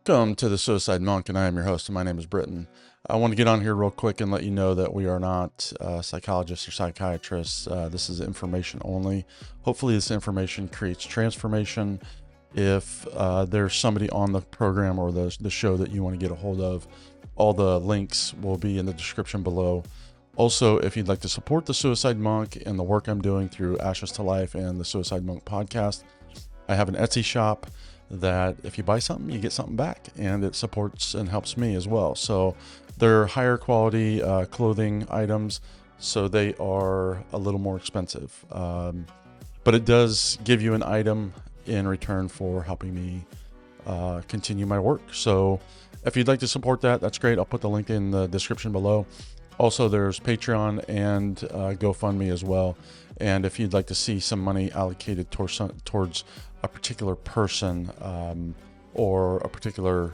Welcome to the Suicide Monk, and I am your host, and my name is Britton. I want to get on here real quick and let you know that we are not psychologists or psychiatrists. This is information only. Hopefully, this information creates transformation. If there's somebody on the program or the show that you want to get a hold of, all the links will be in the description below. Also, if you'd like to support the Suicide Monk and the work I'm doing through Ashes to Life and the Suicide Monk podcast, I have an Etsy shop that if you buy something, you get something back, and it supports and helps me as well. So they're higher quality clothing items, so they are a little more expensive. But it does give you an item in return for helping me continue my work. So if you'd like to support that, that's great. I'll put the link in the description below. Also, there's Patreon and GoFundMe as well. And if you'd like to see some money allocated towards a particular person or a particular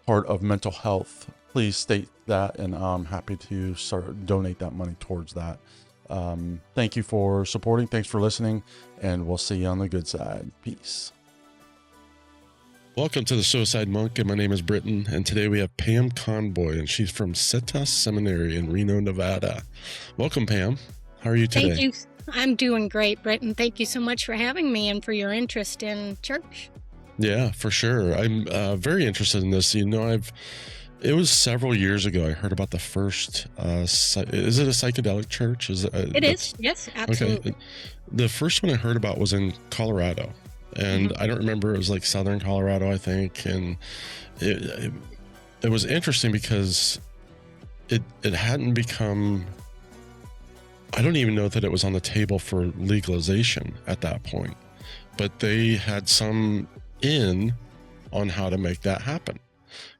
part of mental health, please state that, and I'm happy to donate that money towards that. Thank you for supporting. Thanks for listening, and we'll see you on the good side. Peace. Welcome to the Suicide Monk, and my name is Britton, and today we have Pam Conboy, and she's from Setas Seminary in Reno, Nevada. Welcome, Pam. How are you today? Thank you. I'm doing great, Britton. Thank you so much for having me and for your interest in church. Yeah, for sure. I'm very interested in this. You know, it was several years ago I heard about the first, is it a psychedelic church? It is, yes, absolutely. Okay. The first one I heard about was in Colorado. And I don't remember, it was like Southern Colorado, I think. And it was interesting because it hadn't become, I don't even know that it was on the table for legalization at that point, but they had some on how to make that happen.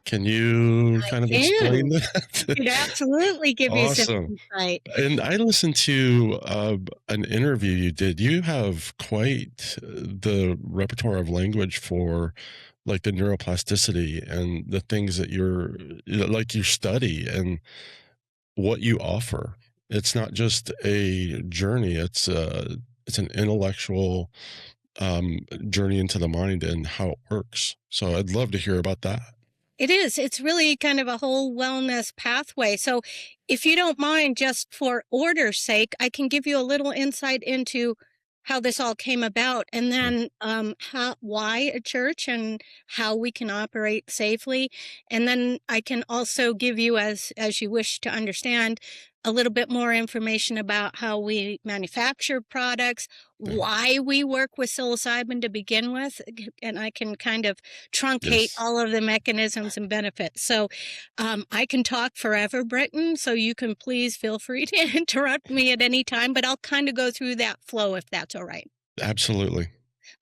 Can you kind of explain that? It absolutely give you some insight. And I listened to an interview you did. You have quite the repertoire of language for like the neuroplasticity and the things that you study and what you offer. It's not just a journey. It's an intellectual journey into the mind and how it works. So I'd love to hear about that. It is. It's really kind of a whole wellness pathway. So if you don't mind, just for order's sake, I can give you a little insight into how this all came about, and then why a church and how we can operate safely. And then I can also give you, as you wish to understand, a little bit more information about how we manufacture products, why we work with psilocybin to begin with, and I can kind of truncate all of the mechanisms and benefits. So I can talk forever, Britton, so you can please feel free to interrupt me at any time, but I'll kind of go through that flow if that's all right. Absolutely.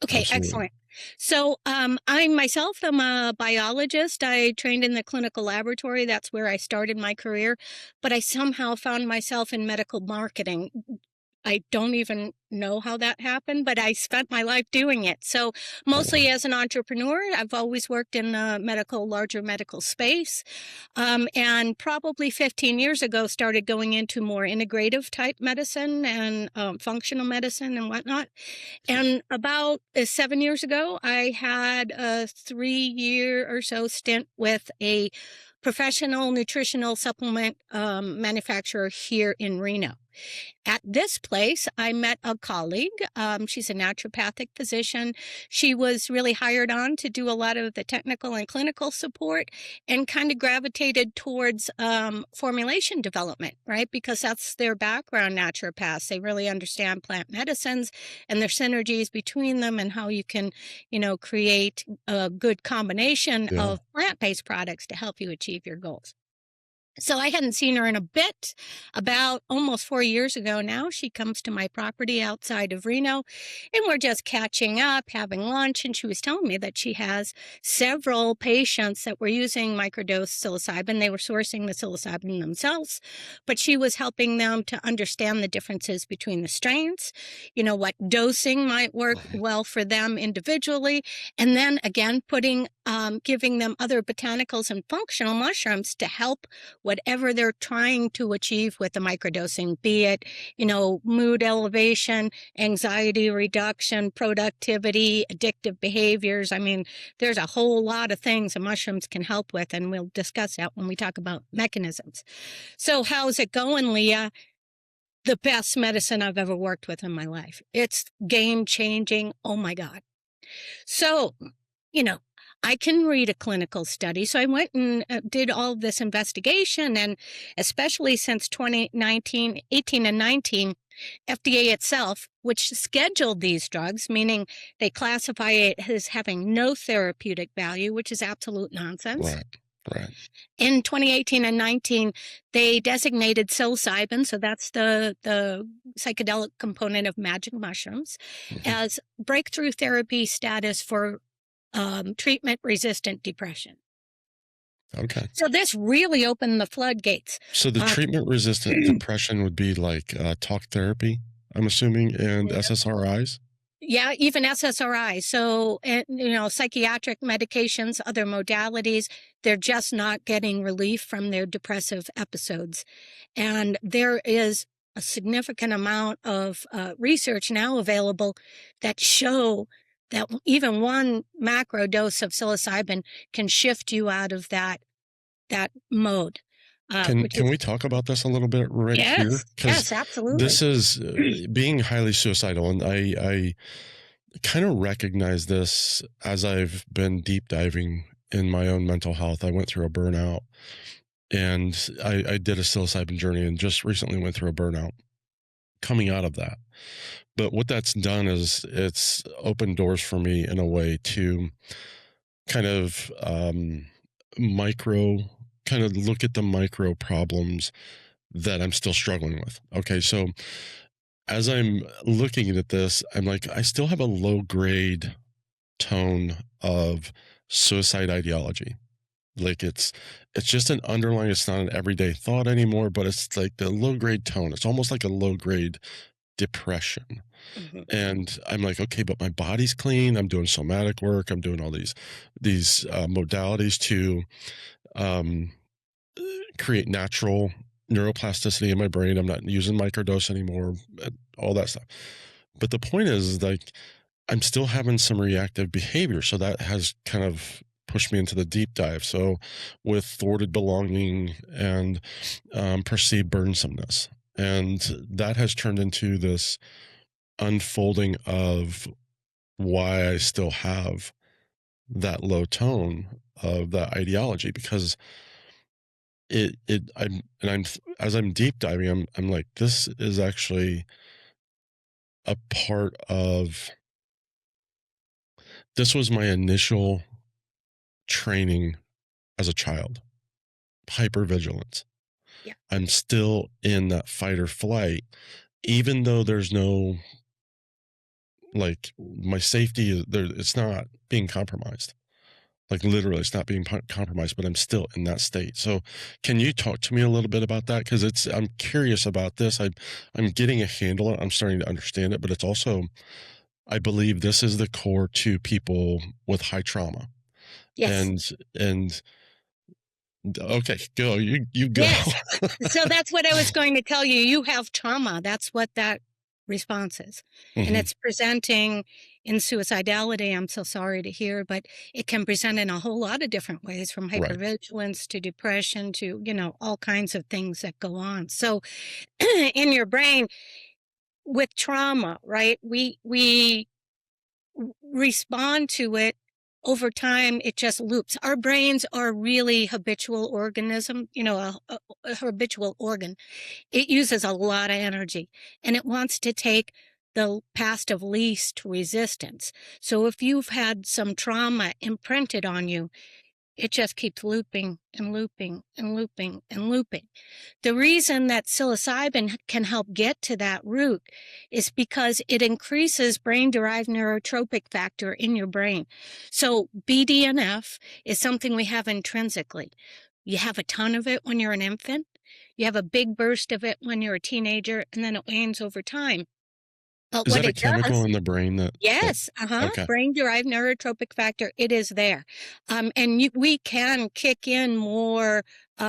Okay, excellent. So I myself am a biologist. I trained in the clinical laboratory. That's where I started my career. But I somehow found myself in medical marketing. I don't even know how that happened, but I spent my life doing it. So mostly as an entrepreneur, I've always worked in the larger medical space. And probably 15 years ago, started going into more integrative type medicine and functional medicine and whatnot. And about 7 years ago, I had a 3-year or so stint with a professional nutritional supplement manufacturer here in Reno. At this place, I met a colleague. She's a naturopathic physician. She was really hired on to do a lot of the technical and clinical support and kind of gravitated towards formulation development, right? Because that's their background, naturopaths. They really understand plant medicines and their synergies between them and how you can, create a good combination of plant-based products to help you achieve your goals. So I hadn't seen her in a bit. About almost 4 years ago now, she comes to my property outside of Reno, and we're just catching up, having lunch, and she was telling me that she has several patients that were using microdose psilocybin. They were sourcing the psilocybin themselves, but she was helping them to understand the differences between the strains, what dosing might work well for them individually, and then again, putting giving them other botanicals and functional mushrooms to help whatever they're trying to achieve with the microdosing, be it, mood elevation, anxiety reduction, productivity, addictive behaviors. I mean, there's a whole lot of things that mushrooms can help with, and we'll discuss that when we talk about mechanisms. So how's it going, Leah? The best medicine I've ever worked with in my life. It's game changing. Oh my God. So, I can read a clinical study. So I went and did all of this investigation. And especially since 2019, 18 and 19, FDA itself, which scheduled these drugs, meaning they classify it as having no therapeutic value, which is absolute nonsense. Right. Right. In 2018 and 19, they designated psilocybin, so that's the psychedelic component of magic mushrooms, as breakthrough therapy status for treatment-resistant depression. Okay. So this really opened the floodgates. So the treatment-resistant depression would be like talk therapy, I'm assuming, and SSRIs? Yeah, even SSRIs. So, psychiatric medications, other modalities, they're just not getting relief from their depressive episodes. And there is a significant amount of research now available that show that even one macro dose of psilocybin can shift you out of that mode. Can we talk about this a little bit here? Yes, absolutely. This is being highly suicidal, and I kind of recognize this as I've been deep diving in my own mental health. I went through a burnout, and I did a psilocybin journey, and just recently went through a burnout coming out of that. But what that's done is it's opened doors for me in a way to kind of look at the micro problems that I'm still struggling with. Okay, so as I'm looking at this, I'm like, I still have a low grade tone of suicide ideology. Like it's just an underlying, it's not an everyday thought anymore, but it's like the low grade tone. It's almost like a low grade depression. And I'm like, okay, but my body's clean. I'm doing somatic work. I'm doing all these modalities to create natural neuroplasticity in my brain. I'm not using microdose anymore, all that stuff. But the point is, like, I'm still having some reactive behavior. So that has kind of pushed me into the deep dive. So with thwarted belonging and perceived burdensomeness. And that has turned into this unfolding of why I still have that low tone of that ideology, because as I'm deep diving, I'm like, this is actually a part of, this was my initial training as a child, hypervigilance. Yeah. I'm still in that fight or flight, even though there's no, like, my safety there, it's not being compromised. Like, literally, it's not being compromised, but I'm still in that state. So can you talk to me a little bit about that? Because I'm curious about this. I'm getting a handle on it. I'm starting to understand it, but it's also, I believe this is the core to people with high trauma. Yes. And okay, go. You go. Yes. So that's what I was going to tell you. You have trauma. That's what that response is. And it's presenting in suicidality. I'm so sorry to hear, but it can present in a whole lot of different ways, from hypervigilance to depression to, all kinds of things that go on. So in your brain with trauma, right, we respond to it over time. It just loops. Our brains are really habitual organism, a habitual organ. It uses a lot of energy, and it wants to take the path of least resistance. So if you've had some trauma imprinted on you, it just keeps looping and looping and looping and looping. The reason that psilocybin can help get to that root is because it increases brain-derived neurotropic factor in your brain. So BDNF is something we have intrinsically. You have a ton of it when you're an infant. You have a big burst of it when you're a teenager, and then it wanes over time. Is What that a it chemical does, in the brain that yes, okay. brain-derived neurotropic factor, it is there. And we can kick in more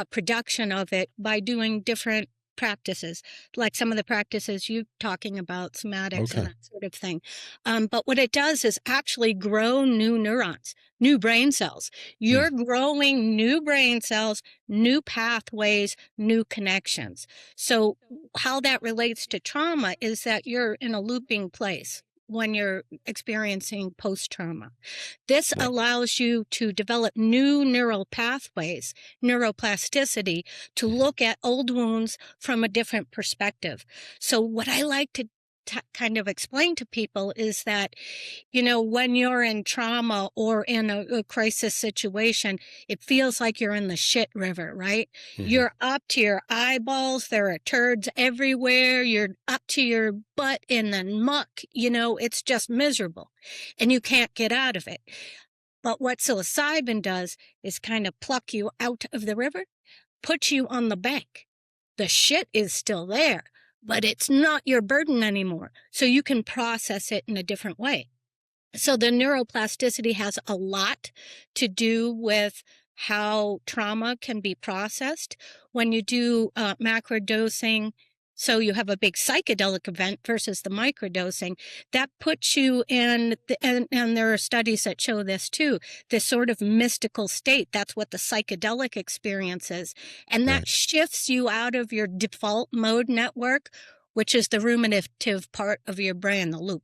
production of it by doing different practices, like some of the practices you talking about, somatics and Okay. that sort of thing. But what it does is actually grow new neurons, new brain cells. Hmm. You're growing new brain cells, new pathways, new connections. So how that relates to trauma is that you're in a looping place when you're experiencing post trauma. This Right. allows you to develop new neural pathways, neuroplasticity, to Mhm. look at old wounds from a different perspective. So, what I like to kind of explain to people is that, when you're in trauma or in a crisis situation, it feels like you're in the shit river, right? Mhm. You're up to your eyeballs. There are turds everywhere. You're up to your butt in the muck. It's just miserable and you can't get out of it. But what psilocybin does is kind of pluck you out of the river, put you on the bank. The shit is still there, but it's not your burden anymore. So you can process it in a different way. So the neuroplasticity has a lot to do with how trauma can be processed when you do macrodosing. So you have a big psychedelic event versus the microdosing that puts you in, and there are studies that show this too, this sort of mystical state. That's what the psychedelic experience is. And that Right. shifts you out of your default mode network, which is the ruminative part of your brain, the loop.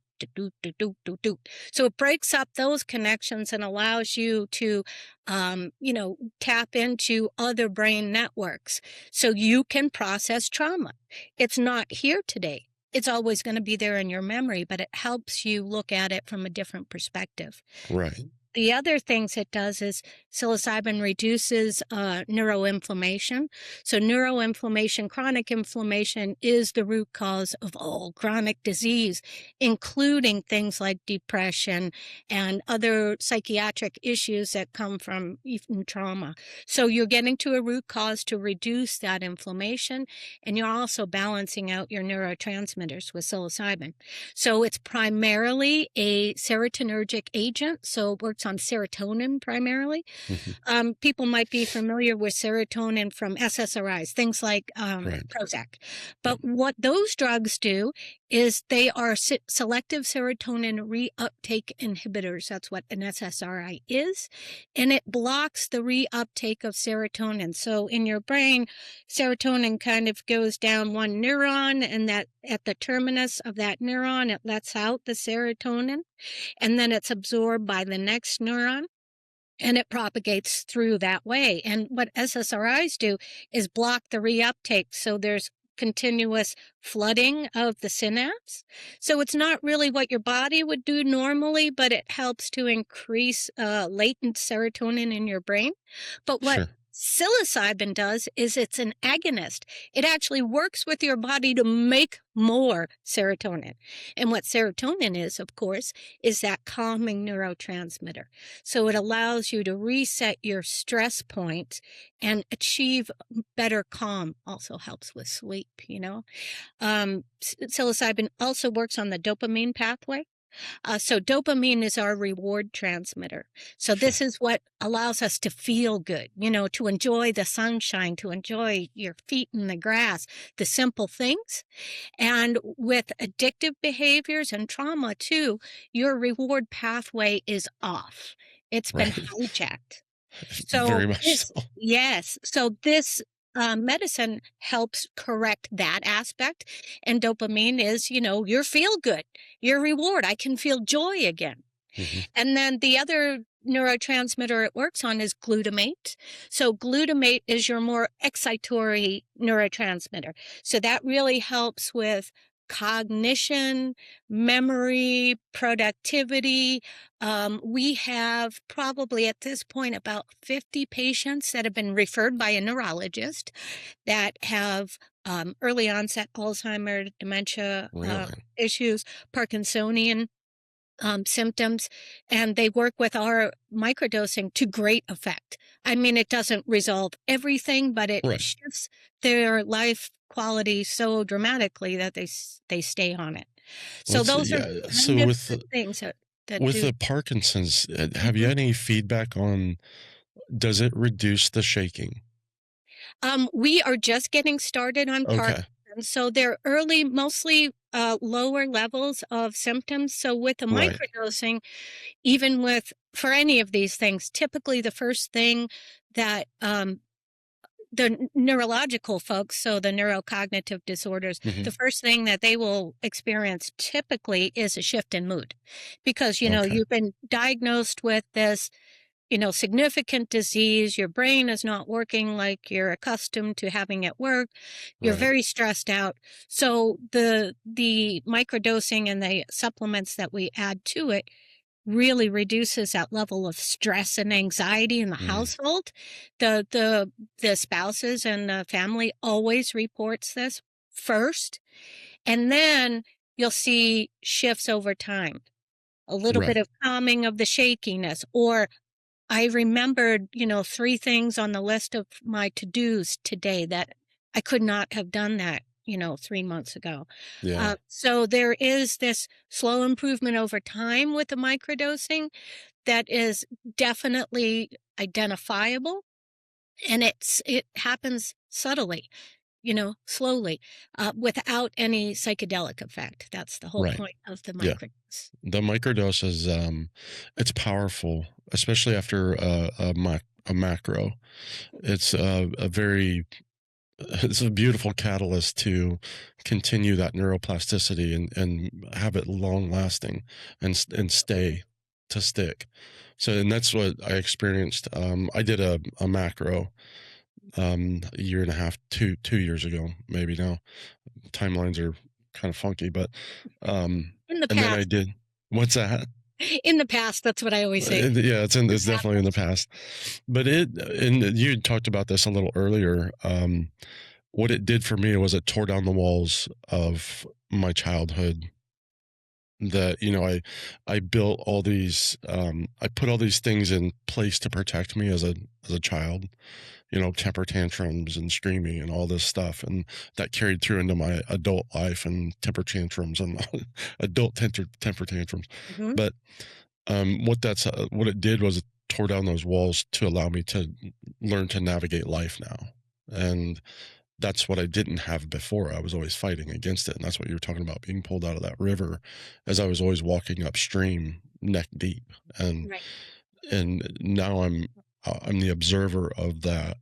So it breaks up those connections and allows you to, tap into other brain networks so you can process trauma. It's not here today. It's always going to be there in your memory, but it helps you look at it from a different perspective. Right. The other things it does is psilocybin reduces neuroinflammation. So neuroinflammation, chronic inflammation is the root cause of all chronic disease, including things like depression and other psychiatric issues that come from even trauma. So you're getting to a root cause to reduce that inflammation, and you're also balancing out your neurotransmitters with psilocybin. So it's primarily a serotonergic agent. So it works on serotonin primarily. Mhm. People might be familiar with serotonin from SSRIs, things like Right. Prozac. Yep. But what those drugs do is they are selective serotonin reuptake inhibitors. That's what an SSRI is. And it blocks the reuptake of serotonin. So in your brain, serotonin kind of goes down one neuron, and that at the terminus of that neuron, it lets out the serotonin, and then it's absorbed by the next neuron and it propagates through that way. And what SSRIs do is block the reuptake. So there's continuous flooding of the synapse. So it's not really what your body would do normally, but it helps to increase latent serotonin in your brain. But what Sure. psilocybin does is it's an agonist. It actually works with your body to make more serotonin. And what serotonin is, of course, is that calming neurotransmitter. So it allows you to reset your stress points and achieve better calm. Also helps with sleep. Psilocybin also works on the dopamine pathway. So dopamine is our reward transmitter. So Sure. this is what allows us to feel good, to enjoy the sunshine, to enjoy your feet in the grass, the simple things. And with addictive behaviors and trauma too, your reward pathway is off. It's been Right. hijacked. Very So much so. this, yes. So this medicine helps correct that aspect. And dopamine is, your feel good, your reward. I can feel joy again. Mhm. And then the other neurotransmitter it works on is glutamate. So glutamate is your more excitatory neurotransmitter. So that really helps with cognition, memory, productivity. We have probably at this point about 50 patients that have been referred by a neurologist that have early onset Alzheimer's, dementia Really? issues, Parkinsonian symptoms, and they work with our microdosing to great effect. I mean, it doesn't resolve everything, but it Right. shifts their life quality so dramatically that they stay on it. So those are Yeah. kind So of the things that with do. the Parkinson's, have you Mhm. had any feedback on does it reduce the shaking? We are just getting started on Okay. Parkinson's, so they're early, mostly, lower levels of symptoms. So with the Right. microdosing, even with for any of these things, typically the first thing that, the neurological folks, so the neurocognitive disorders, the Hmm. first thing that they will experience typically is a shift in mood because, Okay. you've been diagnosed with this, significant disease. Your brain is not working like you're accustomed to having it work. You're Right. very stressed out. So the microdosing and the supplements that we add to it really reduces that level of stress and anxiety in the Mm. household. The spouses and the family always reports this first, and then you'll see shifts over time. A little bit Right. of calming of the shakiness, or I remembered, 3 things on the list of my to-dos today that I could not have done that, 3 months ago. Yeah. So there is this slow improvement over time with the microdosing that is definitely identifiable, and it happens subtly, slowly, without any psychedelic effect. That's the whole Right. point of the Yeah. microdose. The microdose is it's powerful, especially after a macro. It's a very it's a beautiful catalyst to continue that neuroplasticity and have it long lasting and stay to stick. So and that's what I experienced. I did a macro a year and a half, 2 years ago, maybe now. Timelines are kind of funky, but In the and then I past did what's that? in the past, that's what I always say. Yeah, The it's past definitely in the past. But and you talked about this a little earlier. What it did for me was it tore down the walls of my childhood. That I built all these I put all these things in place to protect me as a child, temper tantrums and screaming and all this stuff, and that carried through into my adult life and temper tantrums and adult temper tantrums. Mhm. But what it did was it tore down those walls to allow me to learn to navigate life now. And that's what I didn't have before. I was always fighting against it. And that's what you were talking about, being pulled out of that river, as I was always walking upstream neck deep. And Right. now I'm the observer of that.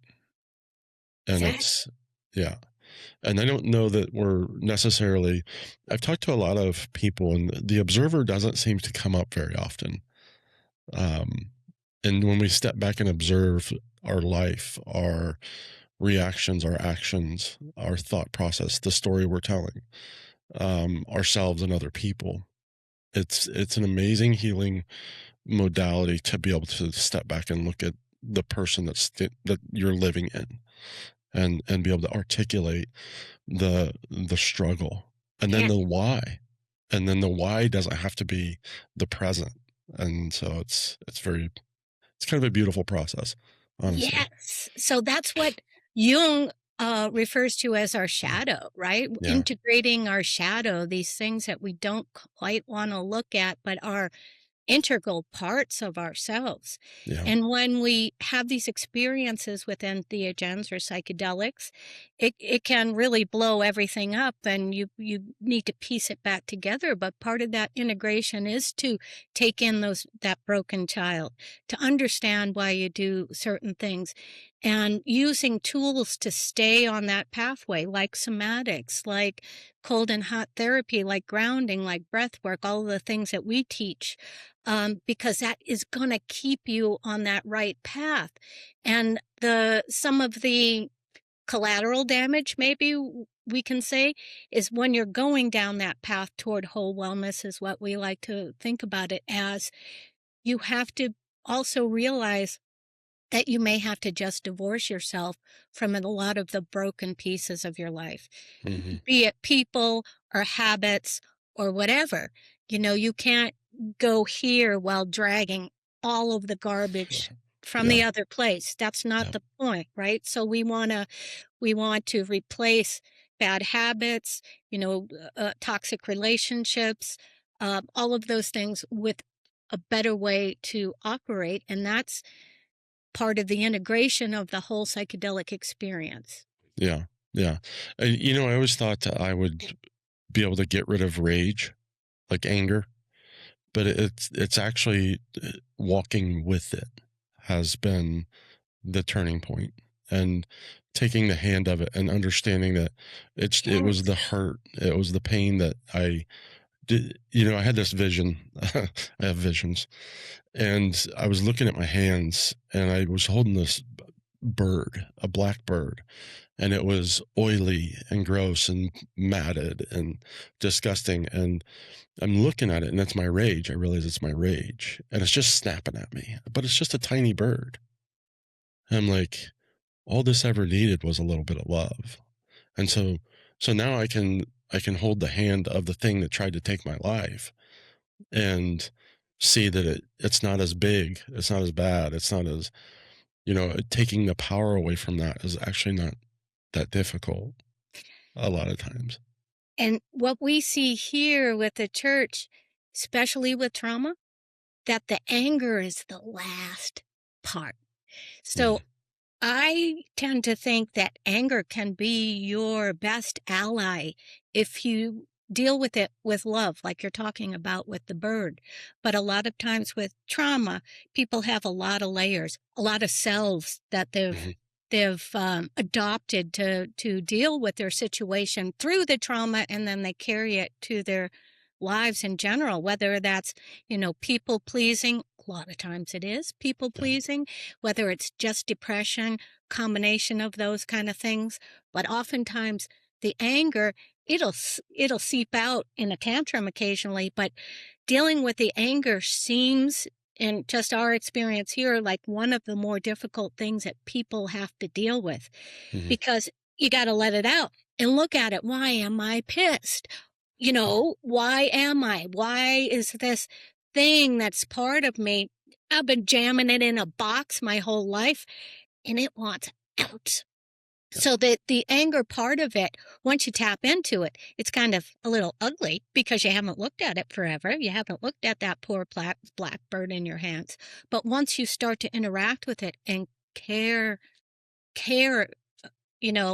And Exactly. it's yeah. And I don't know that we're necessarily I've talked to a lot of people, and the observer doesn't seem to come up very often. Um, and when we step back and observe our life, our reactions, our actions, our thought process, the story we're telling, ourselves and other people, it's an amazing healing modality to be able to step back and look at the person that you're living in, and be able to articulate the struggle, and then Yeah. the why doesn't have to be the present. And so it's kind of a beautiful process, honestly. Yes. So that's what Jung refers to as our shadow, right? Yeah. Integrating our shadow, these things that we don't quite want to look at, but are integral parts of ourselves. Yeah. And when we have these experiences with entheogens or psychedelics, it can really blow everything up and you need to piece it back together. But part of that integration is to take in that broken child, to understand why you do certain things and using tools to stay on that pathway, like somatics, like cold and hot therapy, like grounding, like breath work, all of the things that we teach, because that is going to keep you on that right path. And some of the collateral damage, maybe we can say, is when you're going down that path toward whole wellness, is what we like to think about it as. You have to also realize that you may have to just divorce yourself from a lot of the broken pieces of your life, Hmm. be it people or habits or whatever. You can't go here while dragging all of the garbage from Yeah. the other place. That's not Yeah. the point, right? So we want to replace bad habits, toxic relationships, all of those things with a better way to operate. And that's part of the integration of the whole psychedelic experience. Yeah. Yeah. And, I always thought that I would be able to get rid of rage, like anger, but it's actually walking with it has been the turning point, and taking the hand of it and understanding that it was the Yes. hurt, it was the pain that I did. I had this vision. I have visions, and I was looking at my hands, and I was holding this bird, a black bird, and it was oily and gross and matted and disgusting. And I'm looking at it, and that's my rage. I realize it's my rage, and it's just snapping at me, but it's just a tiny bird. And I'm like, all this ever needed was a little bit of love. And so now I can hold the hand of the thing that tried to take my life, and see that it's not as big, it's not as bad, it's not as, taking the power away from that is actually not that difficult a lot of times. And what we see here with the church, especially with trauma, that the anger is the last part. Mm, So I tend to think that anger can be your best ally if you deal with it with love, like you're talking about with the bird. But a lot of times with trauma, people have a lot of layers, a lot of selves that they've mhm, adopted to deal with their situation through the trauma, and then they carry it to their lives in general, whether that's, people pleasing. A lot of times it is people yeah, pleasing, whether it's just depression, combination of those kind of things. But oftentimes the anger, it'll seep out in a tantrum occasionally, but dealing with the anger seems, in just our experience here, like one of the more difficult things that people have to deal with, mhm, because you got to let it out and look at it. Why am I pissed? Why am I? Why is this thing that's part of me? I've been jamming it in a box my whole life, and it wants out. yeah, So the anger part of it, once you tap into it, it's kind of a little ugly because you haven't looked at it forever. You haven't looked at that poor black bird in your hands. But once you start to interact with it and care,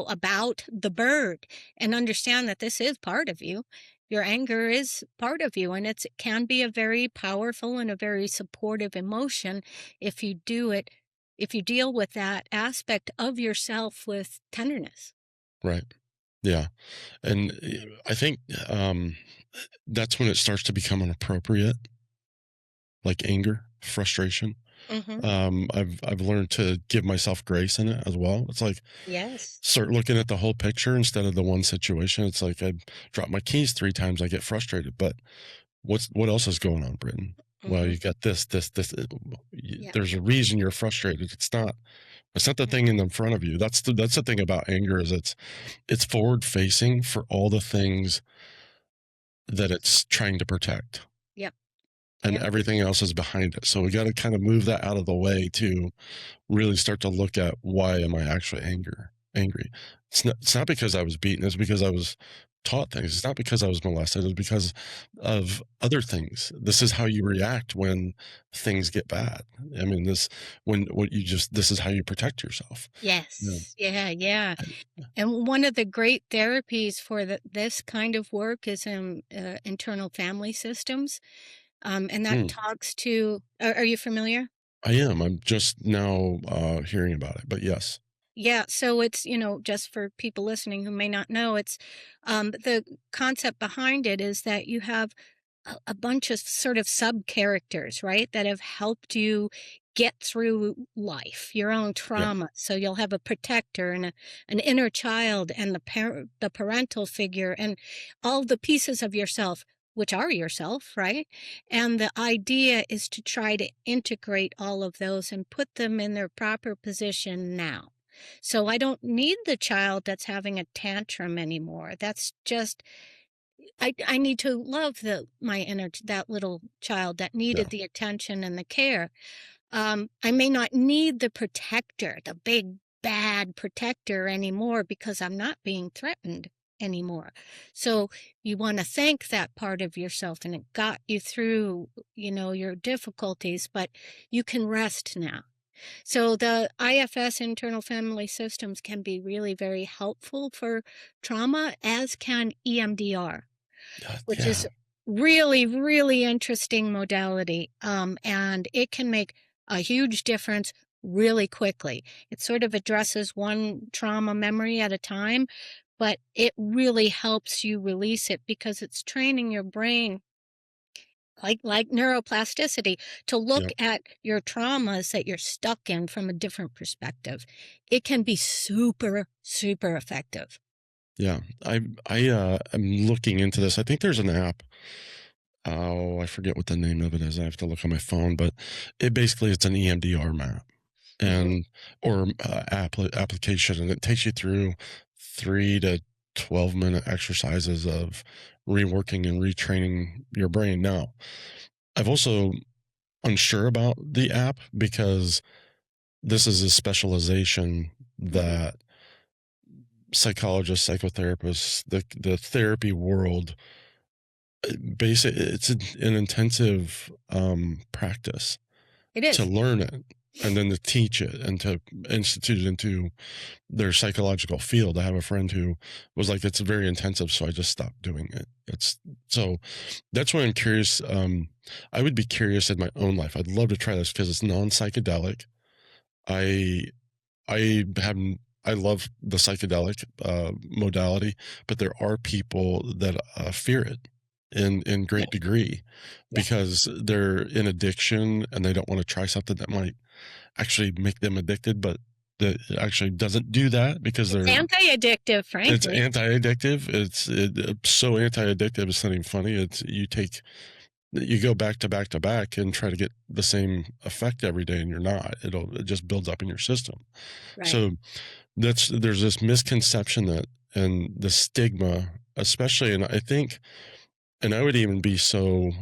about the bird, and understand that this is part of you. Your anger is part of you, and it can be a very powerful and a very supportive emotion if you do it, if you deal with that aspect of yourself with tenderness. right, yeah. And I think that's when it starts to become inappropriate, like anger, frustration. Hmm. I've learned to give myself grace in it as well. It's like, Yes. start looking at the whole picture instead of the one situation. It's like I drop my keys 3 times, I get frustrated, but what else is going on, Britain? Well, Hmm. you got this. Yeah. There's a reason you're frustrated. It's not the thing in the front of you. That's the thing about anger is it's forward facing for all the things that it's trying to protect, Yep. and Yep. everything else is behind it. So we got to kind of move that out of the way to really start to look at, why am I actually angry? It's not because I was beaten, it's because I was taught things. It's not because I was molested, it's because of other things. This is how you react when things get bad. I mean, this is how you protect yourself. Yeah. Yes. Yeah. Yeah. And one of the great therapies for this kind of work is in internal family systems. And that Mm, talks to, are you familiar? I am. I'm just now hearing about it, but yes. Yeah, so it's, just for people listening who may not know, it's the concept behind it is that you have a bunch of sort of sub characters, right, that have helped you get through life, your own Yeah. trauma. So you'll have a protector and an inner child and the parental figure and all the pieces of yourself, which are yourself, right? And the idea is to try to integrate all of those and put them in their proper position now. So I don't need the child that's having a tantrum anymore. That's just, I need to love my inner that little child that Yeah. needed the attention and the care. I may not need the protector, the big bad protector anymore because I'm not being threatened. anymore. So you want to thank that part of yourself, and it got you through, your difficulties, but you can rest now. So the IFS, internal family systems, can be really very helpful for trauma, as can EMDR, which Yeah. is really, really interesting modality. And it can make a huge difference really quickly. It sort of addresses one trauma memory at a time, but it really helps you release it because it's training your brain like neuroplasticity to look Yeah. at your traumas that you're stuck in from a different perspective. It can be super, super effective. Yeah. I am looking into this. I think there's an app. Oh, I forget what the name of it is. I have to look on my phone, but it's an EMDR map Hmm. and or application, and it takes you through 3 to 12 minute exercises of reworking and retraining your brain. Now, I've also unsure about the app because this is a specialization Hmm. that psychologists, psychotherapists, the therapy world, it's an intensive practice It to is. learn it and then to teach it and to institute it into their psychological field. I have a friend who was like, it's very intensive, so I just stopped doing it. It's so that's why I'm curious. I would be curious in my own life. I'd love to try this because it's non-psychedelic. I have I love the psychedelic modality, but there are people that fear it in Yeah. great degree Yeah. because they're in addiction and they don't want to try something that might actually make them addicted, but that actually doesn't do that because It's anti-addictive, it's frankly. anti-addictive. It's so anti-addictive. It's not even funny. You go back to back to back and try to get the same effect every day, and you're not. It just builds up in your system. Right. So there's this misconception that and the stigma, especially, and I think, and I would even be so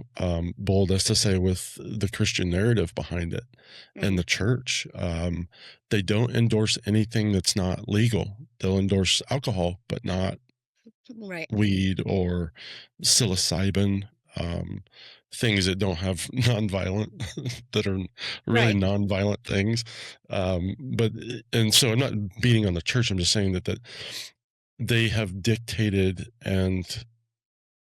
bold as to say with the Christian narrative behind it and Hmm. the church, they don't endorse anything that's not legal. They'll endorse alcohol, but not Right. weed or psilocybin, um, things that don't have nonviolent, that are really Right. nonviolent things. But and so I'm not beating on the church. I'm just saying that they have dictated and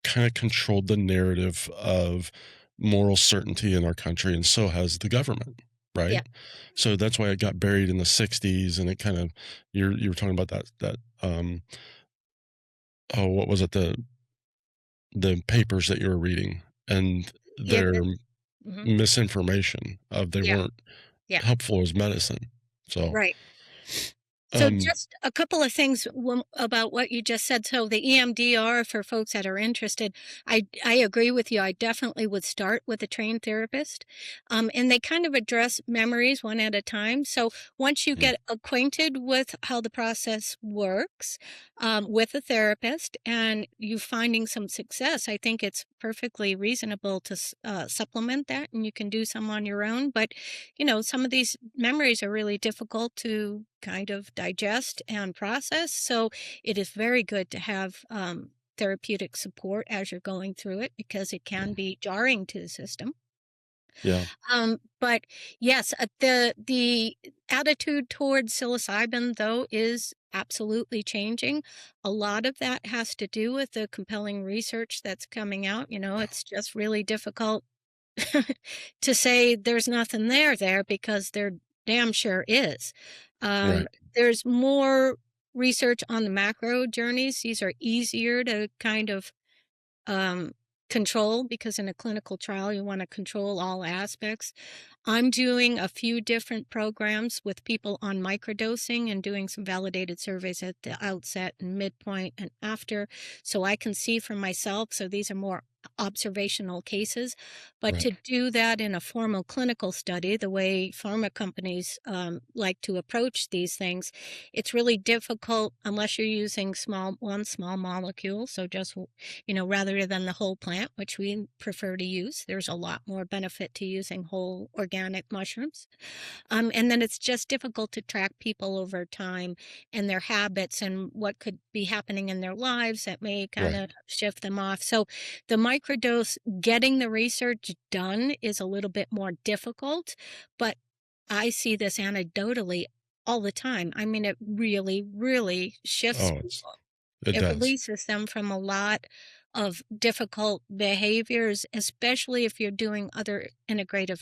kind of controlled the narrative of moral certainty in our country, and so has the government, Yeah. right? So that's why it got buried in the '60s, and it kind of you were talking about that oh, what was it, the papers that you were reading and Yeah. their Hmm. misinformation of they Yeah. weren't Yeah. helpful as medicine. So, Right. So um, just a couple of things about what you just said. So the EMDR, for folks that are interested, I agree with you. I definitely would start with a trained therapist, and they kind of address memories one at a time. So once you mm, get acquainted with how the process works, with a therapist, and you finding some success, I think it's perfectly reasonable to supplement that, and you can do some on your own. But some of these memories are really difficult to kind of digest and process. So it is very good to have therapeutic support as you're going through it because it can mm, be jarring to the system. yeah, But yes, the attitude towards psilocybin, though, is absolutely changing. A lot of that has to do with the compelling research that's coming out. yeah, It's just really difficult to say there's nothing there because there damn sure is. right, There's more research on the macro journeys. These are easier to kind of um, control because in a clinical trial, you want to control all aspects. I'm doing a few different programs with people on microdosing and doing some validated surveys at the outset and midpoint and after, so I can see for myself. So these are more observational cases, but Right. to do that in a formal clinical study, the way pharma companies like to approach these things, it's really difficult unless you're using one small molecule. So just, rather than the whole plant, which we prefer to use, there's a lot more benefit to using whole organic mushrooms. And then it's just difficult to track people over time and their habits and what could be happening in their lives that may kind Right. of shift them off. So the microdose, getting the research done is a little bit more difficult, but I see this anecdotally all the time. I mean, it really, really shifts Oh, people. it It does. releases them from a lot of difficult behaviors, especially if you're doing other integrative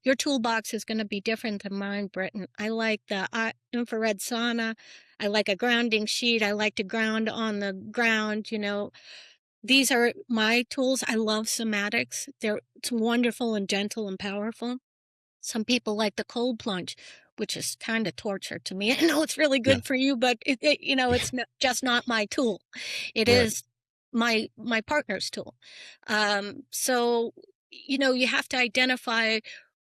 your toolbox is going to be different than mine, Britton. I like the infrared sauna. I like a grounding sheet. I like to ground on the ground. These are my tools. I love somatics. It's wonderful and gentle and powerful. Some people like the cold plunge, which is kind of torture to me. I know it's really Yeah. good for you, but it's just not my tool. It Right. is my partner's tool. So you have to identify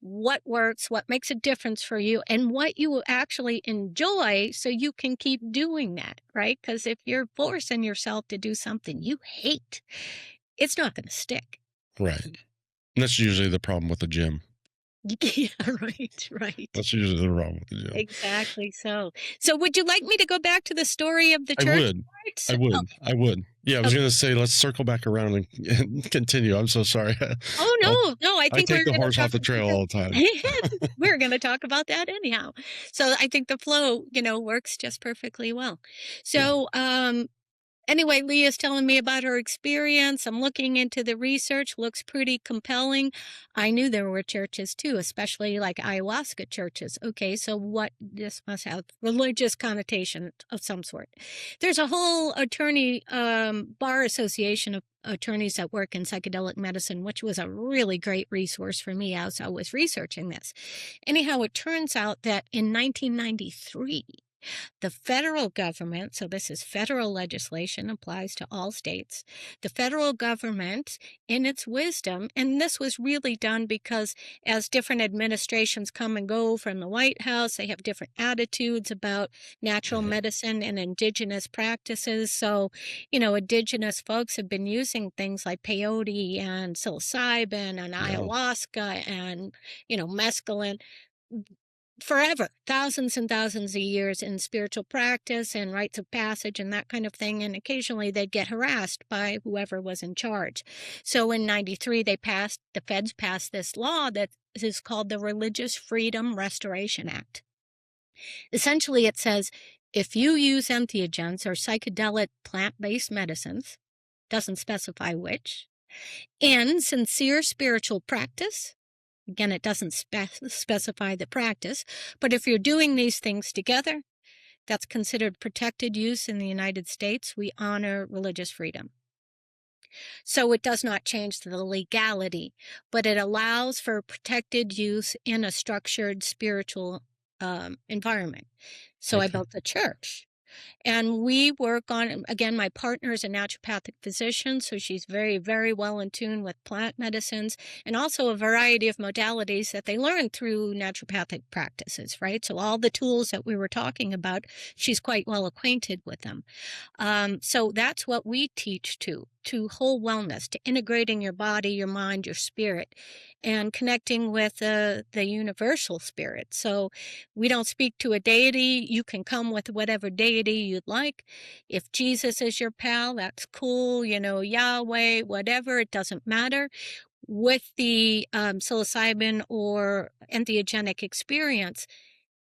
what works, what makes a difference for you, and what you actually enjoy, so you can keep doing that, right? Because if you're forcing yourself to do something you hate, it's not going to stick. Right. And that's usually the problem with the gym. Yeah, right, right. That's usually the problem with the gym. Exactly so. So would you like me to go back to the story of the I church would. parts? I Oh, would. I would. Yeah, I was okay. gonna say let's circle back around and, and continue. I'm so sorry. Oh, I'll, no, I I think take we're the gonna horse talk off the about trail that. all the time. We're gonna talk about that anyhow. So I think the flow, works just perfectly well. Yeah. So, anyway, Leah's telling me about her experience. I'm looking into the research, looks pretty compelling. I knew there were churches too, especially like ayahuasca churches. Okay, so this must have religious connotation of some sort. There's a whole attorney bar association of attorneys that work in psychedelic medicine, which was a really great resource for me as I was researching this. Anyhow, it turns out that in 1993, the federal government, so this is federal legislation, applies to all states. The federal government, in its wisdom, and this was really done because as different administrations come and go from the White House, they have different attitudes about natural Mhm. medicine and indigenous practices. So, indigenous folks have been using things like peyote and psilocybin and Yeah. ayahuasca and, mescaline forever, thousands and thousands of years in spiritual practice and rites of passage and that kind of thing. And occasionally they'd get harassed by whoever was in charge. So in 93, the feds passed this law that is called the Religious Freedom Restoration Act. Essentially, it says if you use entheogens or psychedelic plant-based medicines, doesn't specify which, in sincere spiritual practice, again, it doesn't specify the practice, but if you're doing these things together, that's considered protected use in the United States. We honor religious freedom. So it does not change the legality, but it allows for protected use in a structured spiritual environment. So I Okay. built a church. And we work on, again, my partner is a naturopathic physician, so she's very, very well in tune with plant medicines and also a variety of modalities that they learn through naturopathic practices, right? So all the tools that we were talking about, she's quite well acquainted with them. So that's what we teach to whole wellness, to integrating your body, your mind, your spirit, and connecting with the universal spirit. So we don't speak to a deity. You can come with whatever deity you'd like. If Jesus is your pal, that's cool. Yahweh, whatever, it doesn't matter. With the psilocybin or entheogenic experience,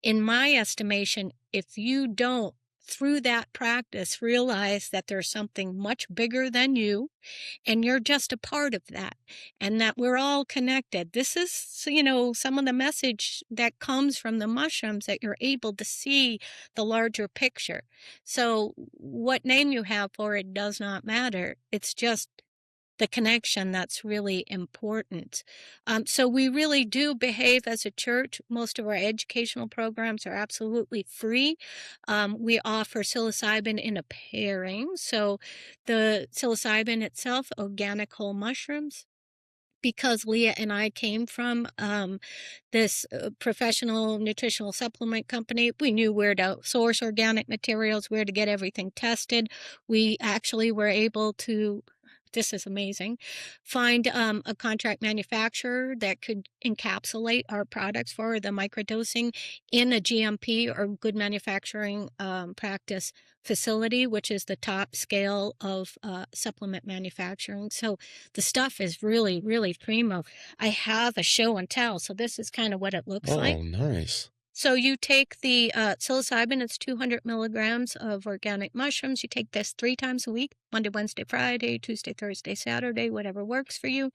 in my estimation, if you don't, through that practice, realize that there's something much bigger than you, and you're just a part of that, and that we're all connected. This is, some of the message that comes from the mushrooms, that you're able to see the larger picture. So, what name you have for it does not matter. It's just the connection that's really important. So we really do behave as a church. Most of our educational programs are absolutely free. We offer psilocybin in a pairing. So the psilocybin itself, organic whole mushrooms, because Leah and I came from this professional nutritional supplement company. We knew where to source organic materials, where to get everything tested. We actually were able to, this is amazing, find a contract manufacturer that could encapsulate our products for the microdosing in a GMP, or good manufacturing practice facility, which is the top scale of supplement manufacturing. So the stuff is really, really primo. I have a show and tell, so this is kind of what it looks like. Oh, nice. So you take the psilocybin, it's 200 milligrams of organic mushrooms. You take this 3 times a week, Monday, Wednesday, Friday, Tuesday, Thursday, Saturday, whatever works for you.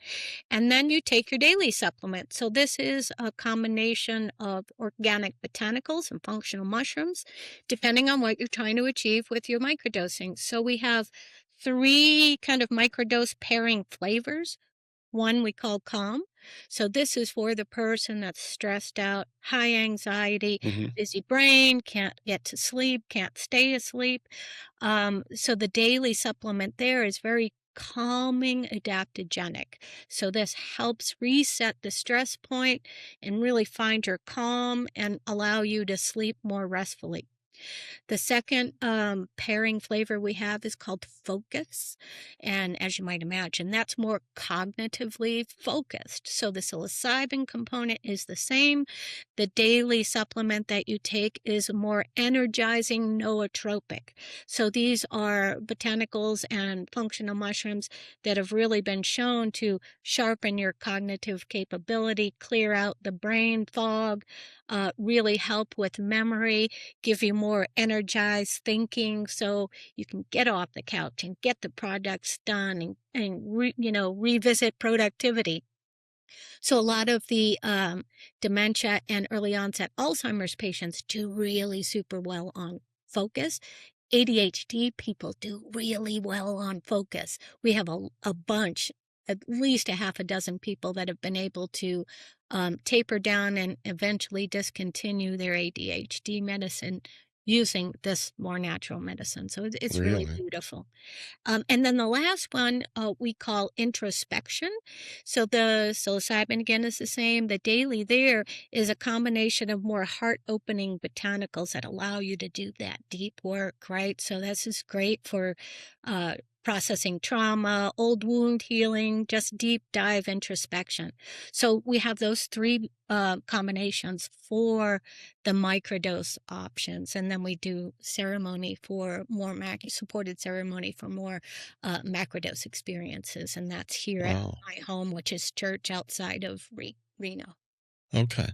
And then you take your daily supplement. So this is a combination of organic botanicals and functional mushrooms, depending on what you're trying to achieve with your microdosing. So we have 3 kind of microdose pairing flavors. One we call calm. So this is for the person that's stressed out, high anxiety, Hmm. busy brain, can't get to sleep, can't stay asleep. So the daily supplement there is very calming, adaptogenic. So this helps reset the stress point and really find your calm and allow you to sleep more restfully. The second pairing flavor we have is called focus. And as you might imagine, that's more cognitively focused. So the psilocybin component is the same. The daily supplement that you take is more energizing nootropic. So these are botanicals and functional mushrooms that have really been shown to sharpen your cognitive capability, clear out the brain fog, really help with memory, give you more energized thinking, so you can get off the couch and get the projects done and revisit productivity. So a lot of the dementia and early onset Alzheimer's patients do really super well on focus. ADHD people do really well on focus. We have a bunch, at least a half a dozen people that have been able to taper down and eventually discontinue their ADHD medicine using this more natural medicine. So it's really Really? beautiful. And then the last one we call introspection. So the psilocybin again is the same. The daily there is a combination of more heart-opening botanicals that allow you to do that deep work, right? So this is great for processing trauma, old wound healing, just deep dive introspection. So we have those 3 combinations for the microdose options, and then we do ceremony for more supported ceremony for more macrodose experiences, and that's here at Wow. my home, which is church outside of Reno. Okay.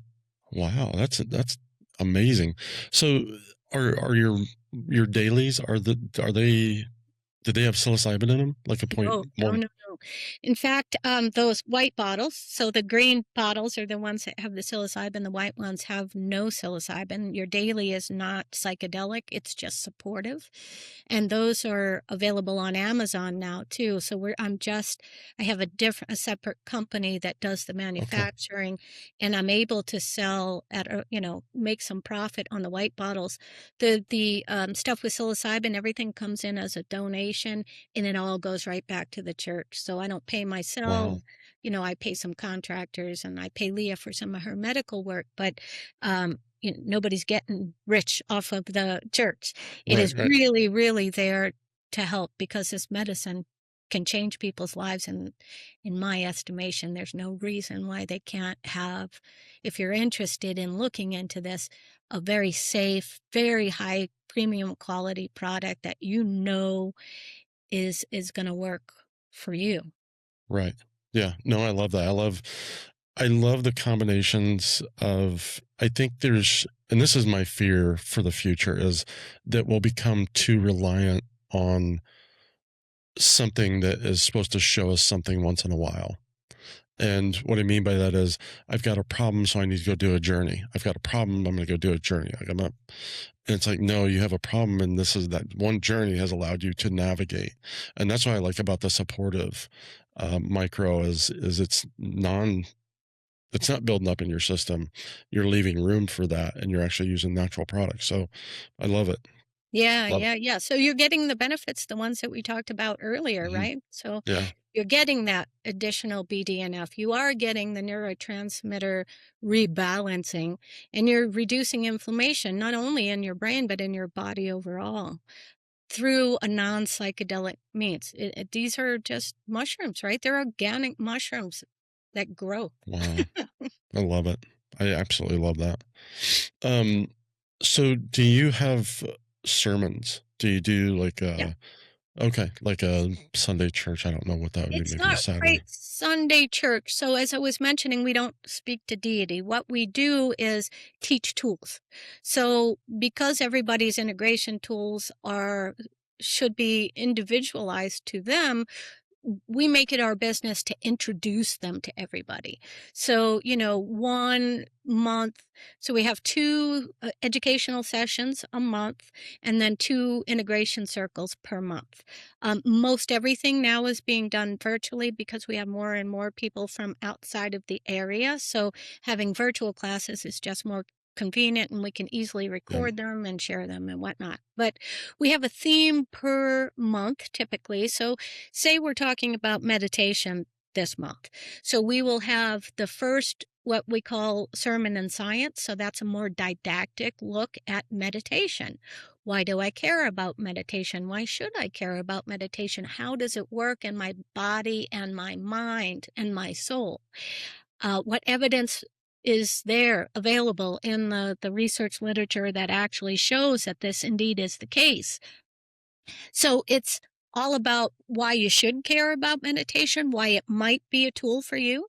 Wow. That's amazing. So are your dailies, are they, do they have psilocybin in them? Like a point No, no, one? no, no. In fact, those white bottles, so the green bottles are the ones that have the psilocybin, the white ones have no psilocybin. Your daily is not psychedelic, it's just supportive. And those are available on Amazon now too. So I have a separate company that does the Okay. manufacturing, and I'm able to sell make some profit on the white bottles. The stuff with psilocybin, everything comes in as a donation, and it all goes right back to the church. So I don't pay myself. Wow. I pay some contractors and I pay Leah for some of her medical work, but nobody's getting rich off of the church. It Right, is right. really, really there to help, because this medicine can change people's lives. And in my estimation, there's no reason why they can't have, if you're interested in looking into this, a very safe, very high premium quality product that is going to work for you. Right. Yeah. No, I love that. I love the combinations of, I think there's, and this is my fear for the future, is that we'll become too reliant on something that is supposed to show us something once in a while. And what I mean by that is, I've got a problem, so I need to go do a journey. I've got a problem, I'm going to go do a journey. Like, I'm not, and it's like, no, you have a problem, and this is that one journey has allowed you to navigate. And that's what I like about the supportive Micro is it's not building up in your system. You're leaving room for that, and you're actually using natural products. So I love it. Yeah, Love it. yeah, yeah. So you're getting the benefits, the ones that we talked about earlier, Mhm. right? So Yeah. you're getting that additional BDNF. You are getting the neurotransmitter rebalancing, and you're reducing inflammation, not only in your brain, but in your body overall through a non psychedelic means. These are just mushrooms, right? They're organic mushrooms that grow. Wow. I love it. I absolutely love that. Um, so do you have sermons? Do you do like Yeah. like a Sunday church? I don't know what that would be, It's maybe a not quite Saturday. Sunday church. So, as I was mentioning, we don't speak to deity. What we do is teach tools. So, because everybody's integration tools are should be individualized to them, we make it our business to introduce them to everybody. So, 1 month. So we have two educational sessions a month and then two integration circles per month. Most everything now is being done virtually because we have more and more people from outside of the area. So having virtual classes is just more convenient and we can easily Yeah. record them and share them and whatnot. But we have a theme per month typically. So say we're talking about meditation this month. So we will have the first, what we call sermon and science. So that's a more didactic look at meditation. Why do I care about meditation? Why should I care about meditation? How does it work in my body and my mind and my soul? What evidence is there available in the research literature that actually shows that this indeed is the case? So it's all about why you should care about meditation, why it might be a tool for you.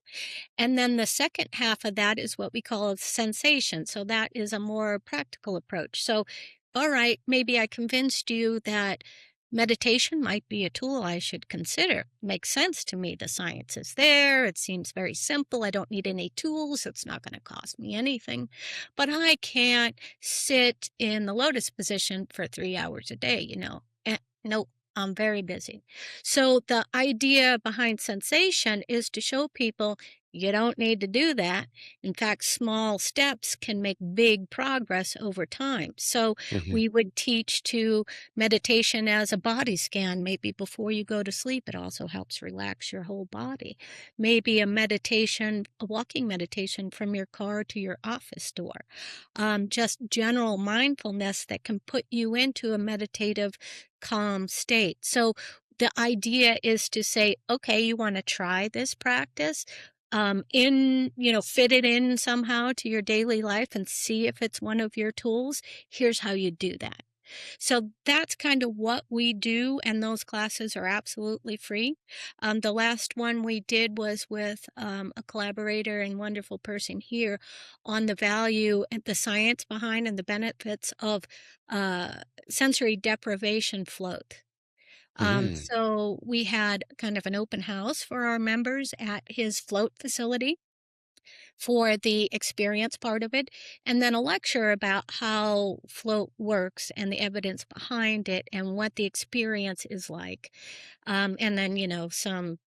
And then the second half of that is what we call sensation. So that is a more practical approach. So, all right, maybe I convinced you that meditation might be a tool I should consider. Makes sense to me. The science is there. It seems very simple. I don't need any tools. It's not going to cost me anything. But I can't sit in the lotus position for 3 hours a day, Nope. I'm very busy. So the idea behind sensation is to show people you don't need to do that. In fact, small steps can make big progress over time. So Mhm. we would teach to meditation as a body scan, maybe before you go to sleep. It also helps relax your whole body. Maybe a meditation, a walking meditation from your car to your office door. Just general mindfulness that can put you into a meditative, calm state. So the idea is to say, okay, you want to try this practice, fit it in somehow to your daily life and see if it's one of your tools. Here's how you do that. So that's kind of what we do, and those classes are absolutely free. The last one we did was with a collaborator and wonderful person here on the value and the science behind and the benefits of uh, sensory deprivation float. Mm. So we had kind of an open house for our members at his float facility for the experience part of it, and then a lecture about how float works and the evidence behind it and what the experience is like. And then, some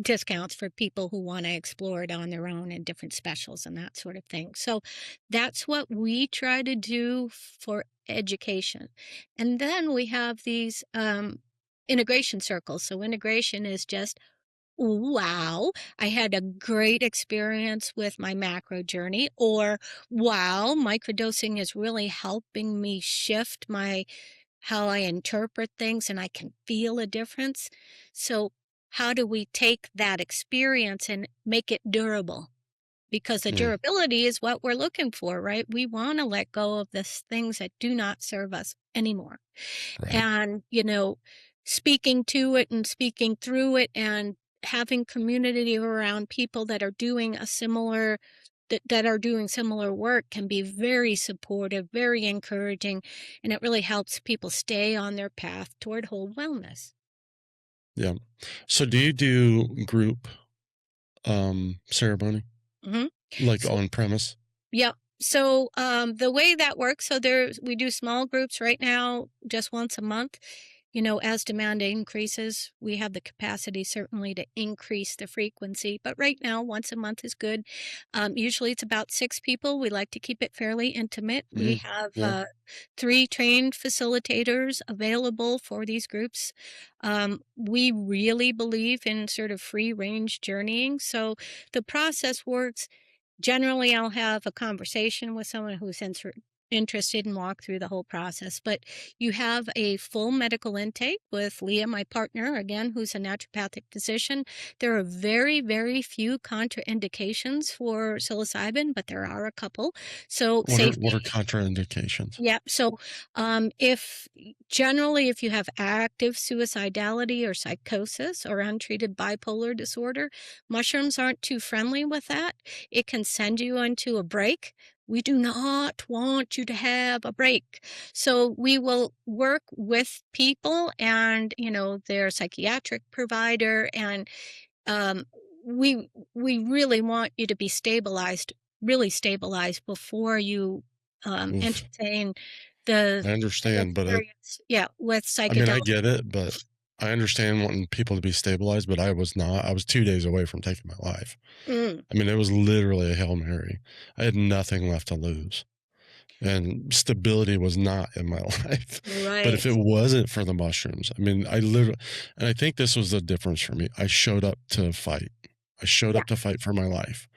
discounts for people who want to explore it on their own and different specials and that sort of thing. So that's what we try to do for education. And then we have these integration circles. So integration is just wow, I had a great experience with my macro journey, or wow, microdosing is really helping me shift my how I interpret things and I can feel a difference. So, how do we take that experience and make it durable? Because the Mm. durability is what we're looking for, right? We want to let go of the things that do not serve us anymore. Right. And, speaking to it and speaking through it and having community around people that are doing a similar that are doing similar work can be very supportive, very encouraging, and it really helps people stay on their path toward whole wellness. Yeah. So do you do group ceremony Hmm. like So, on premise? yeah. So the way that works, so we do small groups right now, just once a month. as demand increases, we have the capacity certainly to increase the frequency. But right now, once a month is good. Usually it's about 6 people. We like to keep it fairly intimate. We Hmm. have Yeah. 3 trained facilitators available for these groups. We really believe in sort of free range journeying. So the process works. Generally, I'll have a conversation with someone who's interested and walk through the whole process. But you have a full medical intake with Leah, my partner, again, who's a naturopathic physician. There are very, very few contraindications for psilocybin, but there are a couple. So What are safety. contraindications? Yeah. So, if generally, if you have active suicidality or psychosis or untreated bipolar disorder, mushrooms aren't too friendly with that. It can send you into a break. We do not want you to have a break. So we will work with people and, their psychiatric provider, and um, we really want you to be stabilized, really stabilized before you Oof. entertain the I understand, but experience, yeah, with I mean, I psychedelic. get it, but I understand wanting people to be stabilized, but I was not. I was 2 days away from taking my life. Mm, I mean, it was literally a Hail Mary. I had nothing left to lose, and stability was not in my life. But if right. it wasn't for the mushrooms, I mean, I literally, and I think this was the difference for me. I showed up to fight. I showed Yeah, up to fight for my life.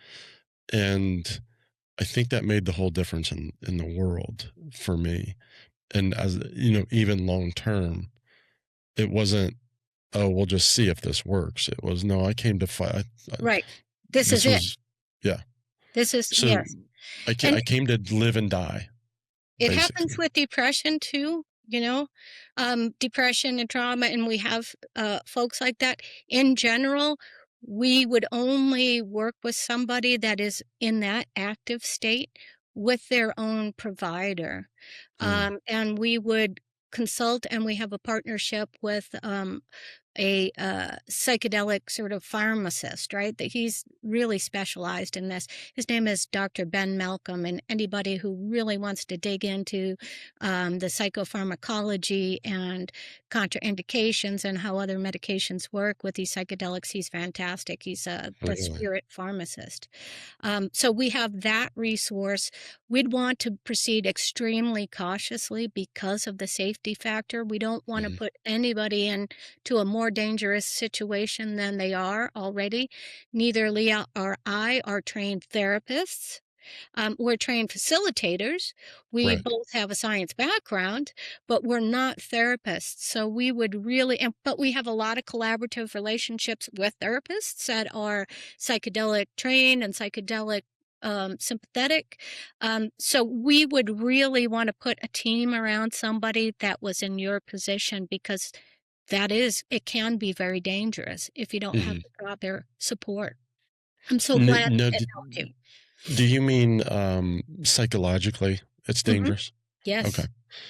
And I think that made the whole difference in the world for me. And as you know, even long term, it wasn't, oh, we'll just see if this works. It was, no, I came to fight. right. This is This it. was, yeah. This is, So yes. And I came to live and die, it happens basically. with depression too, depression and trauma, and we have folks like that. In general, we would only work with somebody that is in that active state with their own provider. Mm, And we would consult, and we have a partnership with a psychedelic sort of pharmacist, right? That he's really specialized in this. His name is Dr. Ben Malcolm, and anybody who really wants to dig into the psychopharmacology and contraindications and how other medications work with these psychedelics, he's fantastic. He's the really. spirit pharmacist. So we have that resource. We'd want to proceed extremely cautiously because of the safety factor. We don't want to Mhm. put anybody into a more dangerous situation than they are already. Neither Leah or I are trained therapists. We're trained facilitators. We Right. both have a science background, but we're not therapists. So we would really, but we have a lot of collaborative relationships with therapists that are psychedelic trained and psychedelic sympathetic. So we would really want to put a team around somebody that was in your position, because it can be very dangerous if you don't have Mhm. the proper support. I'm so glad No, it helped you. do you mean psychologically it's Hmm. dangerous? Okay. Yes.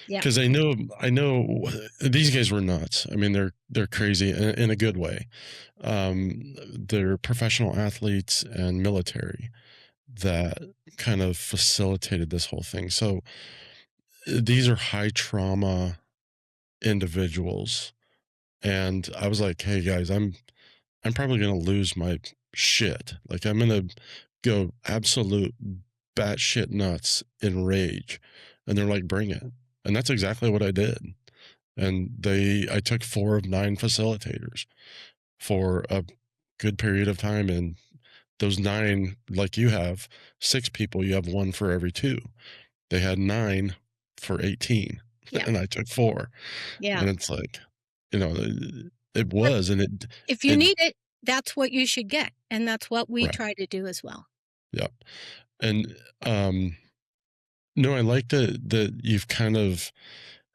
Yeah. Because I know these guys were nuts. I mean, they're crazy in a good way. They're professional athletes and military that kind of facilitated this whole thing. So these are high trauma individuals, and I was like, "Hey guys, I'm probably gonna lose my shit. Like I'm gonna go absolute batshit nuts in rage." And they're like, "Bring it." And that's exactly what I did. And I took 4 of 9 facilitators for a good period of time. And those 9, like you have 6 people, you have 1 for every 2. They had 9 for 18, Yeah. and I took 4. Yeah. And it's like, you know, it But was, and if you it, need it, that's what you should get. And that's what we right. try to do as well. Yeah. And, no, I like that you've kind of,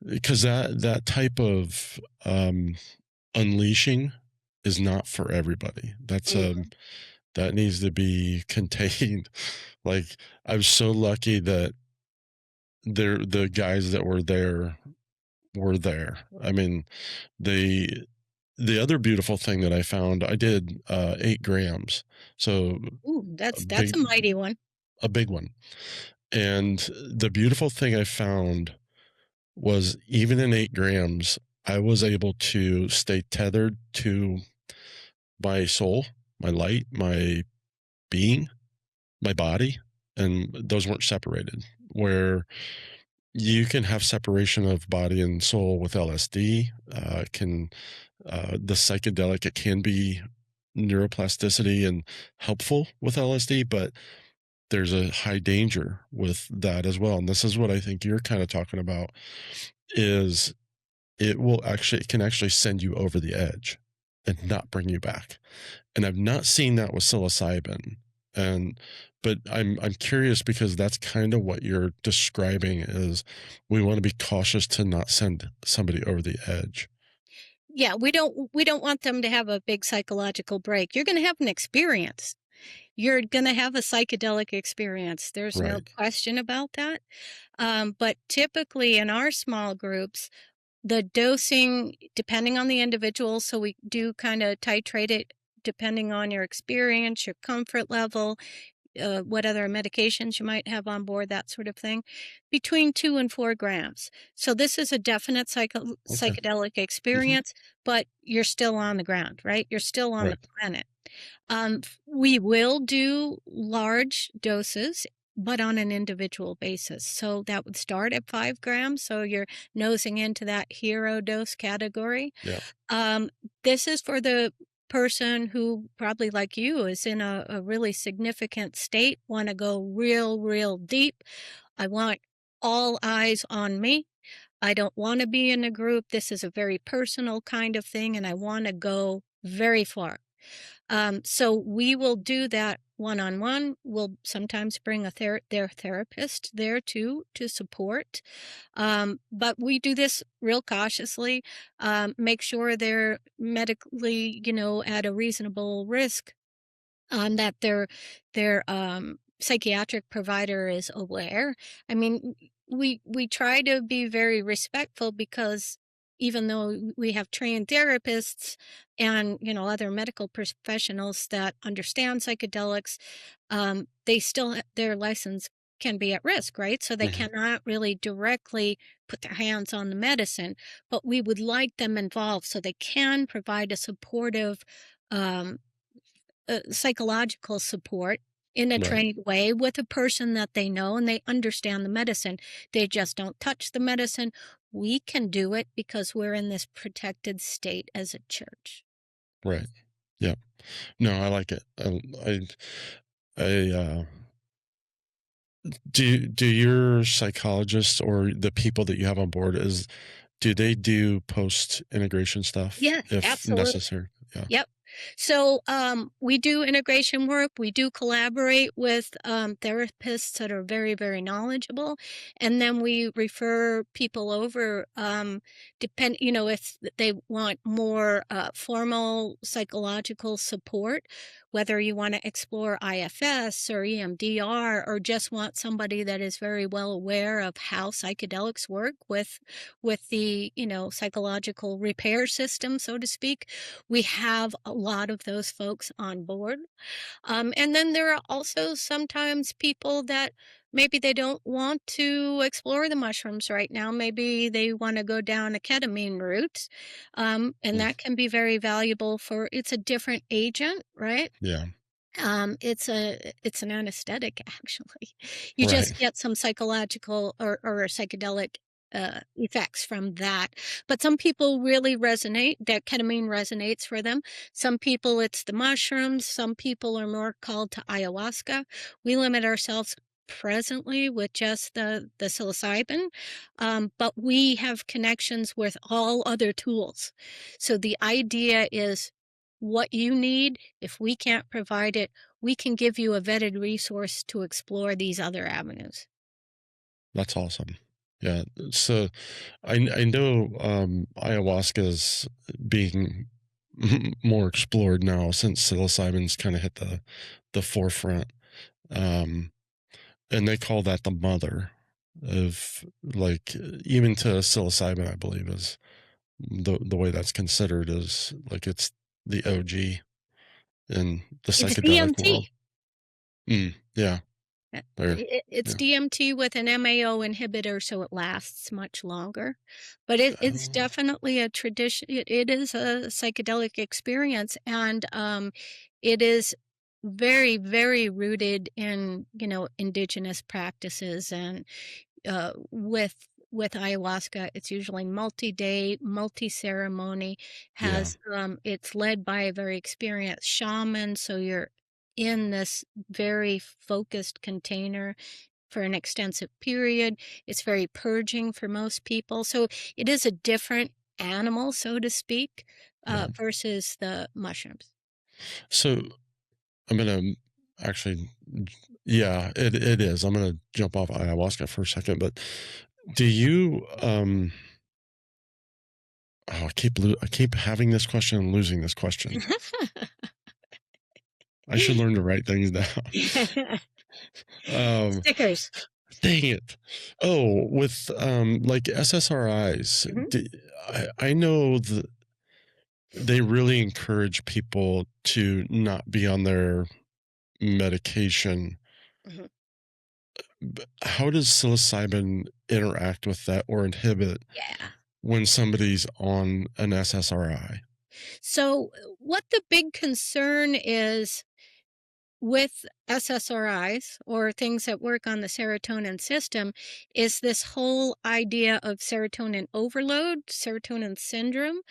because that type of, unleashing is not for everybody. Mhm. That needs to be contained. Like, I was so lucky that the guys that were there were there. I mean, they the other beautiful thing that I found, I did, 8 grams, so Ooh, a that's big a mighty one. a big one. And the beautiful thing I found was even in 8 grams, I was able to stay tethered to my soul, my light, my being, my body, and those weren't separated. Where you can have separation of body and soul with LSD. Can The psychedelic, it can be neuroplasticity and helpful with LSD, but there's a high danger with that as well. And this is what I think you're kind of talking about is it can actually send you over the edge and not bring you back. And I've not seen that with psilocybin. And but I'm curious because that's kind of what you're describing is we want to be cautious to not send somebody over the edge. Yeah, we don't want them to have a big psychological break. You're going to have an experience. You're going to have a psychedelic experience. There's no Right. question about that. But typically in our small groups, the dosing, depending on the individual, so we do kind of titrate it depending on your experience, your comfort level, what other medications you might have on board, that sort of thing, between 2 and 4 grams. So this is a definite Okay. psychedelic Hmm. experience, but you're still on the ground, right? You're still on the Right. planet. We will do large doses, but on an individual basis. So that would start at 5 grams. So you're nosing into that hero dose category. Yeah. Um, this is for the person who, probably like you, is in a really significant state, want to go real, real deep. I want all eyes on me. I don't want to be in a group. This is a very personal kind of thing, and I want to go very far. So we will do that one on one. We'll sometimes bring their therapist there too to support. But we do this real cautiously, make sure they're medically, at a reasonable risk, that their psychiatric provider is aware. I mean, we try to be very respectful because even though we have trained therapists and other medical professionals that understand psychedelics, they still their license can be at risk, right? So they Hmm. cannot really directly put their hands on the medicine, but we would like them involved so they can provide a supportive um, psychological support in a Right. trained way with a person that they know and they understand the medicine. They just don't touch the medicine. We can do it because we're in this protected state as a church. Right. Yeah. No, I like it. I do your psychologists or the people that you have on board do they do post integration stuff Yes, if absolutely. necessary? Yeah. Yep. So we do integration work. We do collaborate with therapists that are very, very knowledgeable, and then we refer people over. If they want more formal psychological support, whether you want to explore IFS or EMDR, or just want somebody that is very well aware of how psychedelics work with the psychological repair system, so to speak. We have a lot of those folks on board. And then there are also sometimes people that maybe they don't want to explore the mushrooms right now. Maybe they want to go down a ketamine route. And Mm. that can be very valuable it's a different agent, right? Yeah. It's an anesthetic actually. You Right. just get some psychological or psychedelic effects from that. But some people really resonate, that ketamine resonates for them. Some people it's the mushrooms, some people are more called to ayahuasca. We limit ourselves presently with just the psilocybin, but we have connections with all other tools. So the idea is what you need, if we can't provide it, we can give you a vetted resource to explore these other avenues. That's awesome. Yeah. So I know ayahuasca's being more explored now since psilocybin's kind of hit the forefront. Um, and they call that the mother of like even to psilocybin, I believe is the way that's considered is like it's the OG in the It's psychedelic world. DMT. Yeah. Or It's yeah. DMT with an MAO inhibitor, so it lasts much longer. But it's Oh, definitely a tradition. It is a psychedelic experience, and it is very, very rooted in, indigenous practices. And with ayahuasca, it's usually multi-day, multi-ceremony. yeah. Has It's led by a very experienced shaman, so you're in this very focused container for an extensive period. It's very purging for most people. So it is a different animal, so to speak, Yeah. versus the mushrooms. So I'm gonna actually, yeah, it is. I'm gonna jump off ayahuasca for a second, but do you oh, I keep having this question and losing this question. I should learn to write things down. Um, Stickers. dang it. Oh, with like SSRIs, Mhm, I know that they really encourage people to not be on their medication. mhm. How does psilocybin interact with that or inhibit Yeah. when somebody's on an SSRI? So, what the big concern is with SSRIs or things that work on the serotonin system is this whole idea of serotonin overload, serotonin syndrome.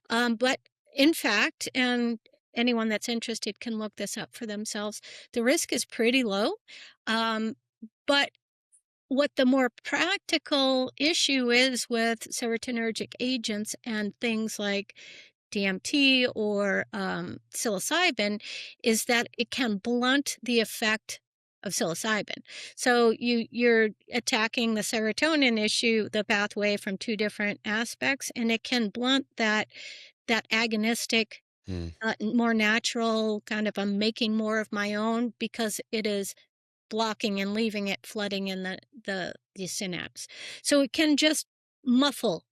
But in fact, and anyone that's interested can look this up for themselves, the risk is pretty low. Um, but what the more practical issue is with serotonergic agents and things like DMT or psilocybin is that it can blunt the effect of psilocybin. So you're attacking the serotonin issue, the pathway from two different aspects, and it can blunt that agonistic, Hmm. more natural kind of I'm making more of my own because it is blocking and leaving it flooding in the synapse. So it can just muffle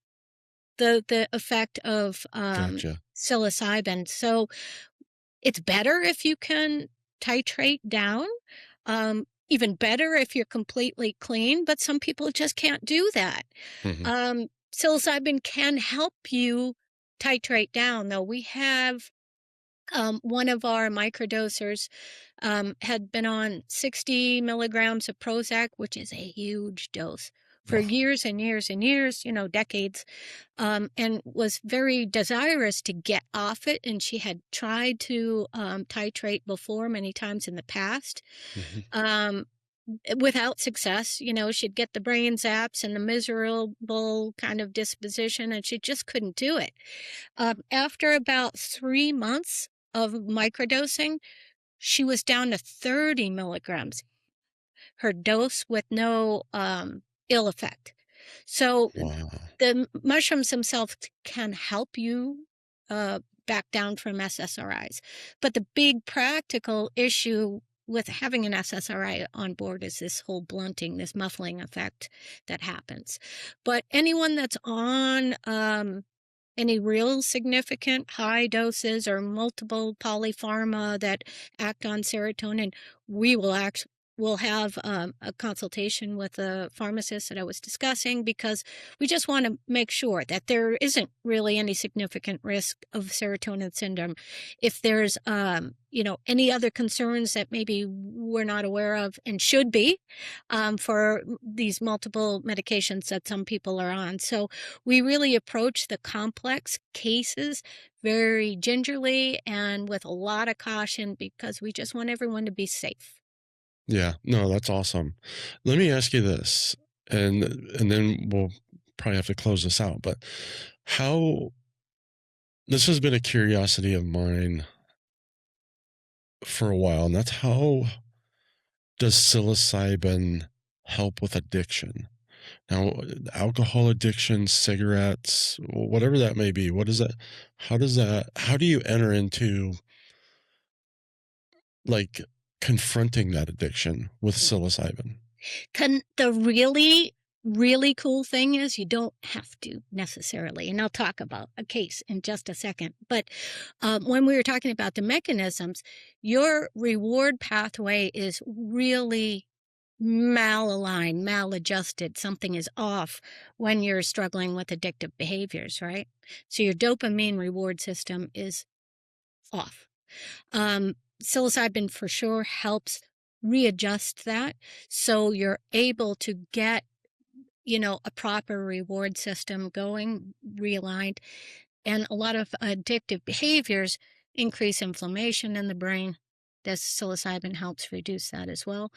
the effect of Gotcha. psilocybin. So it's better if you can titrate down. Even better if you're completely clean, but some people just can't do that. Hmm. Psilocybin can help you titrate down, though. We have one of our microdosers had been on 60 milligrams of Prozac, which is a huge dose, for Wow. years and years and years, decades, and was very desirous to get off it. And she had tried to titrate before many times in the past. Hmm. Um, Without success. She'd get the brain zaps and the miserable kind of disposition, and she just couldn't do it. After about 3 months of microdosing, she was down to 30 milligrams, her dose with no ill effect. So Wow. the mushrooms themselves can help you uh, back down from SSRIs. But the big practical issue with having an SSRI on board is this whole blunting, this muffling effect that happens. But anyone that's on any real significant high doses or multiple polypharma that act on serotonin, we'll have a consultation with the pharmacist that I was discussing because we just want to make sure that there isn't really any significant risk of serotonin syndrome. If there's any other concerns that maybe we're not aware of and should be for these multiple medications that some people are on. So we really approach the complex cases very gingerly and with a lot of caution because we just want everyone to be safe. Yeah. No, that's awesome. Let me ask you this, and then we'll probably have to close this out. But how this has been a curiosity of mine for a while, and that's how does psilocybin help with addiction? Now, alcohol addiction, cigarettes, whatever that may be, what is that? How do you enter into like confronting that addiction with psilocybin? The really, really cool thing is you don't have to necessarily, and I'll talk about a case in just a second. But when we were talking about the mechanisms, your reward pathway is really malaligned, maladjusted. Something is off when you're struggling with addictive behaviors, right? So your dopamine reward system is off. Um, Psilocybin for sure helps readjust that so you're able to get, a proper reward system going, realigned. And a lot of addictive behaviors increase inflammation in the brain. This psilocybin helps reduce that as well.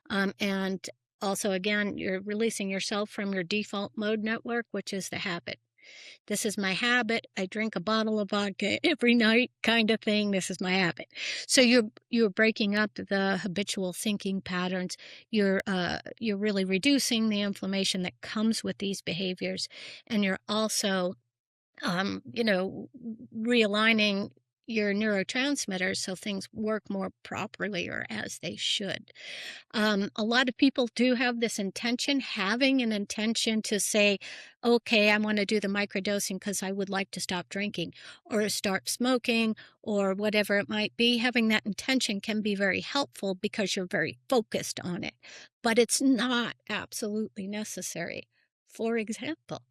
And also, again, you're releasing yourself from your default mode network, which is the habit. This is my habit. I drink a bottle of vodka every night, kind of thing. This is my habit. So you're breaking up the habitual thinking patterns. You're really reducing the inflammation that comes with these behaviors, and you're also you know, realigning your neurotransmitters so things work more properly or as they should. A lot of people do have this intention, having an intention to say, okay, I want to do the microdosing because I would like to stop drinking or start smoking or whatever it might be. Having that intention can be very helpful because you're very focused on it, but it's not absolutely necessary. For example,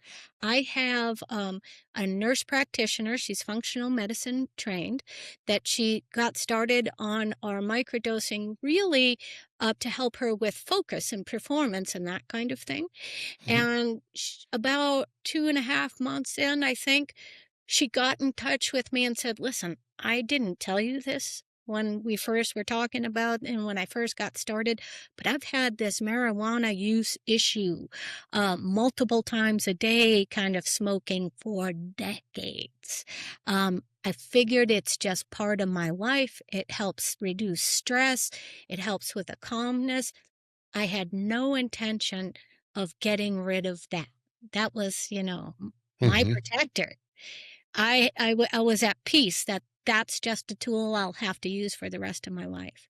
I have a nurse practitioner, she's functional medicine trained, that she got started on our microdosing really to help her with focus and performance and that kind of thing. Mhm. And about 2.5 months in, I think, she got in touch with me and said, listen, I didn't tell you this when we first were talking about and when I first got started, but I've had this marijuana use issue multiple times a day, kind of smoking for decades. I figured it's just part of my life. It helps reduce stress. It helps with a calmness. I had no intention of getting rid of that. That was, my Mhm. protector. I was at peace that that's just a tool I'll have to use for the rest of my life.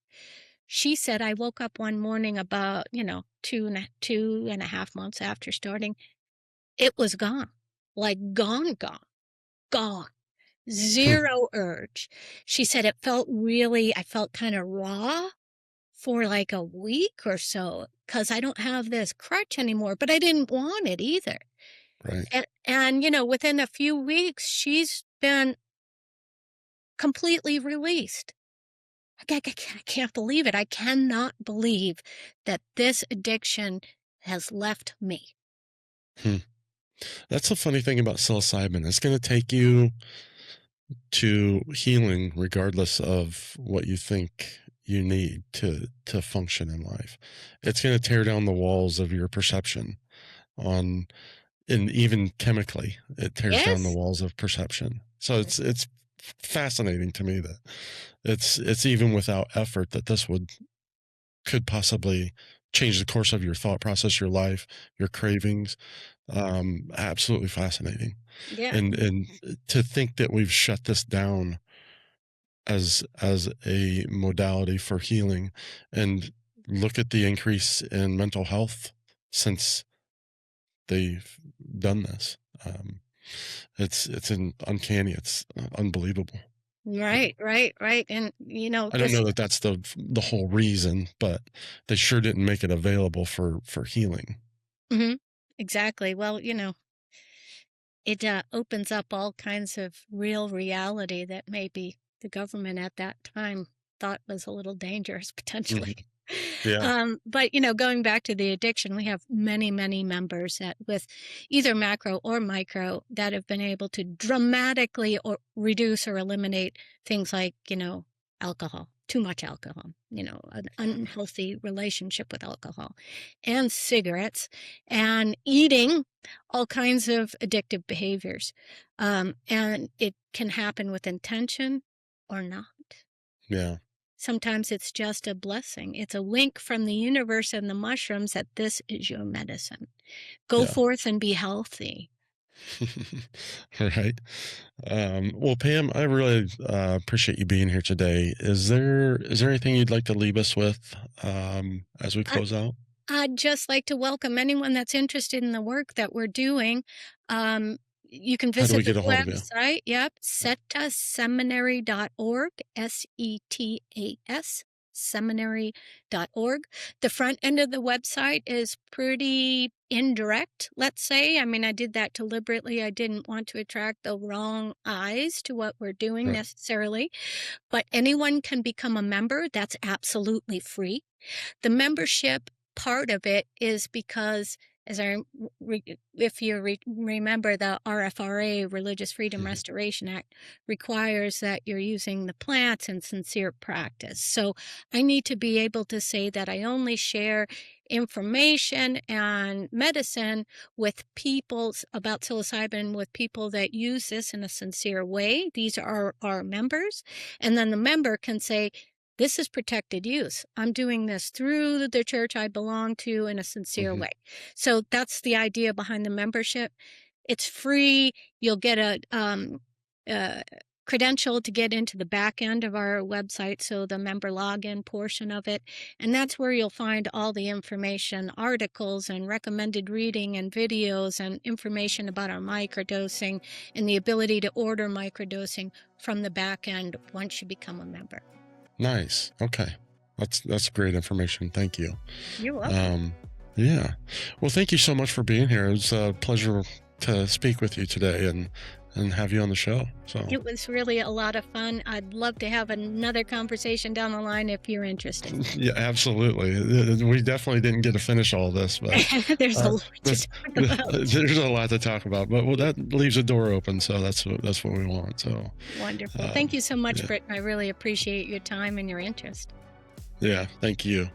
She said I woke up one morning about, 2.5 months after starting. It was gone, like gone, gone, gone. Hmm. Zero urge. She said I felt kind of raw for like a week or so because I don't have this crutch anymore, but I didn't want it either. Right. And within a few weeks, she's been completely released. I can't believe it. I cannot believe that this addiction has left me. Hmm. That's the funny thing about psilocybin. It's going to take you to healing regardless of what you think you need to function in life. It's going to tear down the walls of your perception on, and even chemically it tears down the Yes. walls of perception. So it's fascinating to me that it's even without effort that this would could possibly change the course of your thought process, your life, your cravings. Absolutely fascinating. Yeah. And to think that we've shut this down as a modality for healing, and look at the increase in mental health since they've done this. Um, it's uncanny. It's unbelievable. Right, right, right. And I don't this know that that's the whole reason, but they sure didn't make it available for healing. Mhm. Exactly. Well, it opens up all kinds of real reality that maybe the government at that time thought was a little dangerous potentially. Mhm. Yeah, But going back to the addiction, we have many, many members that with either macro or micro that have been able to dramatically or reduce or eliminate things like, alcohol, too much alcohol, an unhealthy relationship with alcohol and cigarettes and eating all kinds of addictive behaviors. And it can happen with intention or not. yeah, Sometimes it's just a blessing. It's a wink from the universe and the mushrooms that this is your medicine. Go yeah. forth and be healthy. Right. Well, Pam, I really appreciate you being here today. Is there anything you'd like to leave us with as we I, close out? I'd just like to welcome anyone that's interested in the work that we're doing. Um, you can How do we visit the get a hold of you? website. Yep, setasseminary.org, SETAS setasseminary.org. The front end of the website is pretty indirect, let's say. I mean, I did that deliberately. I didn't want to attract the wrong eyes to what we're doing Right. necessarily, but anyone can become a member. That's absolutely free. The membership part of it is because, if you remember, the RFRA, Religious Freedom Mhm. Restoration Act, requires that you're using the plants in sincere practice. So I need to be able to say that I only share information and medicine with people about psilocybin, with people that use this in a sincere way. These are our members. And then the member can say, this is protected use. I'm doing this through the church I belong to in a sincere Mhm. way. So that's the idea behind the membership. It's free. You'll get a credential to get into the back end of our website, so the member login portion of it. And that's where you'll find all the information, articles and recommended reading and videos and information about our microdosing and the ability to order microdosing from the back end once you become a member. Nice. Okay. That's great information. Thank you. You're welcome. Um, yeah. Well, thank you so much for being here. It's a pleasure to speak with you today and have you on the show. So It was really a lot of fun. I'd love to have another conversation down the line if you're interested. yeah, absolutely. We definitely didn't get to finish all this, but There's a uh, lot to talk about. there's a lot to talk about. But well, that leaves a door open, so that's what we want. So Wonderful. Thank you so much, yeah, Britt. I really appreciate your time and your interest. yeah. Thank you.